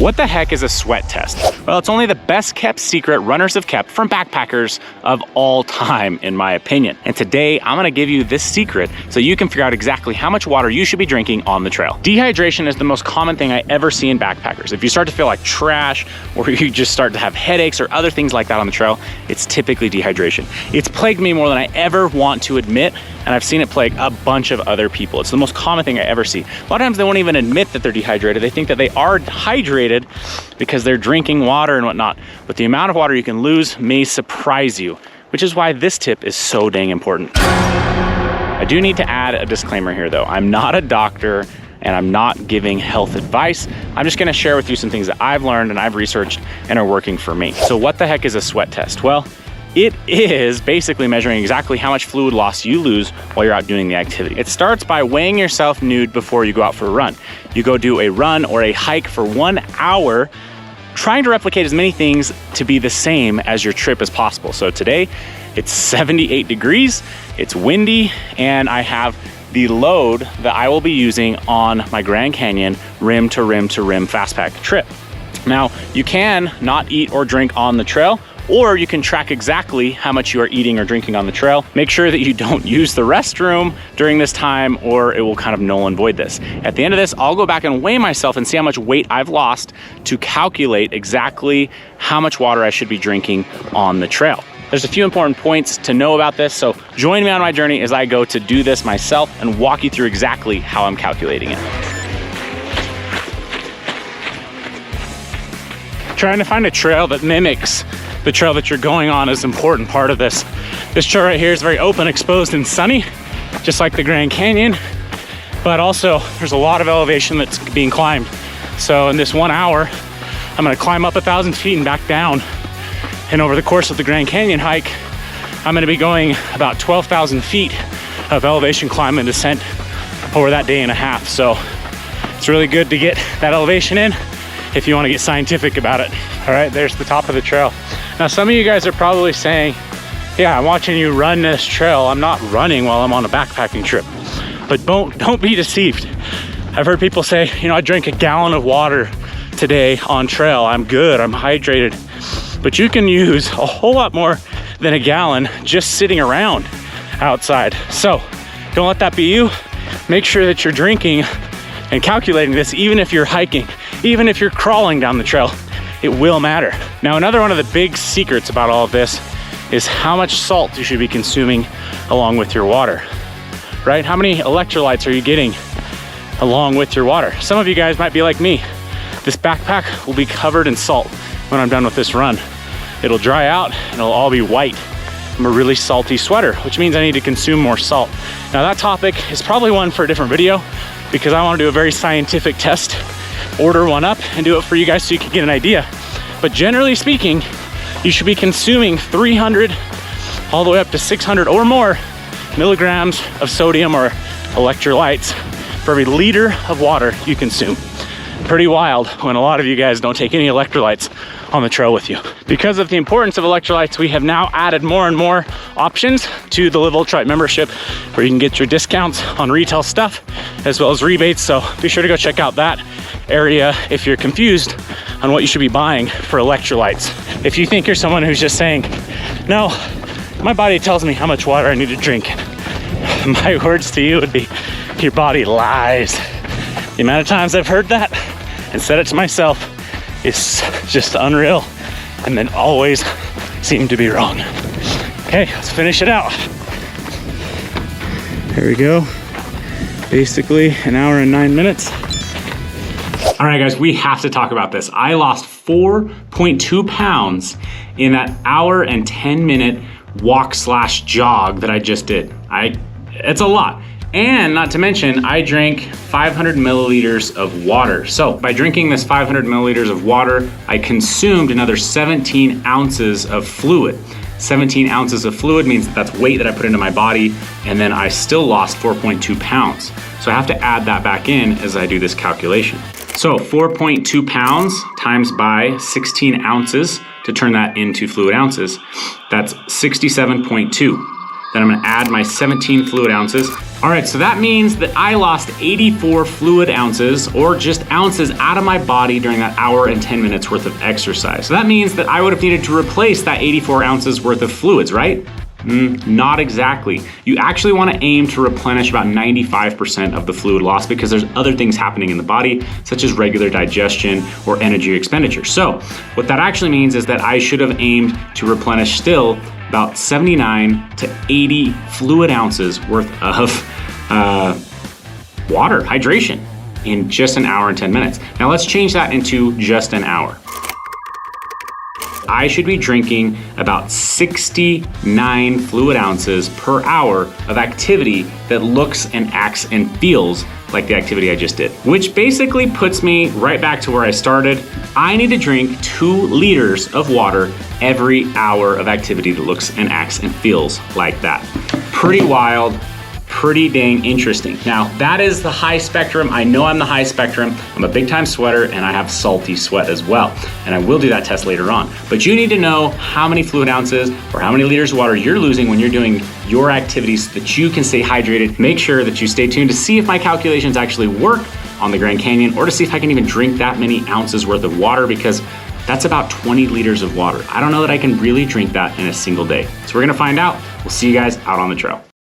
What the heck is a sweat test? Well, it's only the best kept secret runners have kept from backpackers of all time, in my opinion. And today, I'm gonna give you this secret so you can figure out exactly how much water you should be drinking on the trail. Dehydration is the most common thing I ever see in backpackers. If you start to feel like trash, or you just start to have headaches or other things like that on the trail, it's typically dehydration. It's plagued me more than I ever want to admit, and I've seen it plague a bunch of other people. It's the most common thing I ever see. A lot of times they won't even admit that they're dehydrated. They think that they are hydrated because they're drinking water and whatnot. But the amount of water you can lose may surprise you, which is why this tip is so dang important. I do need to add a disclaimer here though. I'm not a doctor and I'm not giving health advice. I'm just gonna share with you some things that I've learned and I've researched and are working for me. So what the heck is a sweat test? Well, it is basically measuring exactly how much fluid loss you lose while you're out doing the activity. It starts by weighing yourself nude before you go out for a run. You go do a run or a hike for 1 hour, trying to replicate as many things to be the same as your trip as possible. So today, it's 78 degrees, it's windy, and I have the load that I will be using on my Grand Canyon rim to rim to rim fast pack trip. Now, you can not eat or drink on the trail, or you can track exactly how much you are eating or drinking on the trail. Make sure that you don't use the restroom during this time or it will kind of null and void this. At the end of this, I'll go back and weigh myself and see how much weight I've lost to calculate exactly how much water I should be drinking on the trail. There's a few important points to know about this, so join me on my journey as I go to do this myself and walk you through exactly how I'm calculating it. Trying to find a trail that mimics the trail that you're going on is an important part of this. This trail right here is very open, exposed, and sunny, just like the Grand Canyon, but also there's a lot of elevation that's being climbed. So in this 1 hour, I'm gonna climb up 1,000 feet and back down. And over the course of the Grand Canyon hike, I'm gonna be going about 12,000 feet of elevation climb and descent over that day and a half. So it's really good to get that elevation in if you want to get scientific about it. All right, there's the top of the trail. Now, some of you guys are probably saying, yeah, I'm watching you run this trail. I'm not running while I'm on a backpacking trip. But don't be deceived. I've heard people say, you know, I drank a gallon of water today on trail. I'm good, I'm hydrated. But you can use a whole lot more than a gallon just sitting around outside. So don't let that be you. Make sure that you're drinking and calculating this, even if you're hiking, even if you're crawling down the trail, it will matter. Now, another one of the big secrets about all of this is how much salt you should be consuming along with your water, right? How many electrolytes are you getting along with your water? Some of you guys might be like me. This backpack will be covered in salt when I'm done with this run. It'll dry out and it'll all be white from a really salty sweater, which means I need to consume more salt. Now, that topic is probably one for a different video because I want to do a very scientific test, order one up and do it for you guys so you can get an idea. But generally speaking, you should be consuming 300 all the way up to 600 or more milligrams of sodium or electrolytes for every liter of water you consume. Pretty wild when a lot of you guys don't take any electrolytes on the trail with you. Because of the importance of electrolytes, we have now added more and more options to the Live Ultralight membership where you can get your discounts on retail stuff as well as rebates. So be sure to go check out that area if you're confused on what you should be buying for electrolytes. If you think you're someone who's just saying, no, my body tells me how much water I need to drink, my words to you would be, your body lies. The amount of times I've heard that and said it to myself is just unreal, and then always seem to be wrong. Okay, let's finish it out. There we go. Basically an hour and 9 minutes. All right, guys, we have to talk about this. I lost 4.2 pounds in that hour and 10-minute walk/jog that I just did. It's a lot. And not to mention, I drank 500 milliliters of water. So by drinking this 500 milliliters of water, I consumed another 17 ounces of fluid. 17 ounces of fluid means that's weight that I put into my body, and then I still lost 4.2 pounds. So I have to add that back in as I do this calculation. So 4.2 pounds times by 16 ounces to turn that into fluid ounces, that's 67.2. Then I'm gonna add my 17 fluid ounces All right, so that means that I lost 84 fluid ounces, or just ounces, out of my body during that hour and 10 minutes worth of exercise. So that means that I would have needed to replace that 84 ounces worth of fluids, right? Not exactly. You actually want to aim to replenish about 95% of the fluid loss, because there's other things happening in the body, such as regular digestion or energy expenditure. So what that actually means is that I should have aimed to replenish still about 79 to 80 fluid ounces worth of water, hydration, in just an hour and 10 minutes. Now let's change that into just an hour. I should be drinking about 69 fluid ounces per hour of activity that looks and acts and feels like the activity I just did, which basically puts me right back to where I started. I need to drink 2 liters of water every hour of activity that looks and acts and feels like that. Pretty wild. Pretty dang interesting. Now, that is the high spectrum. I know I'm the high spectrum. I'm a big time sweater, and I have salty sweat as well. And I will do that test later on. But you need to know how many fluid ounces or how many liters of water you're losing when you're doing your activities so that you can stay hydrated. Make sure that you stay tuned to see if my calculations actually work on the Grand Canyon, or to see if I can even drink that many ounces worth of water, because that's about 20 liters of water. I don't know that I can really drink that in a single day. So we're gonna find out. We'll see you guys out on the trail.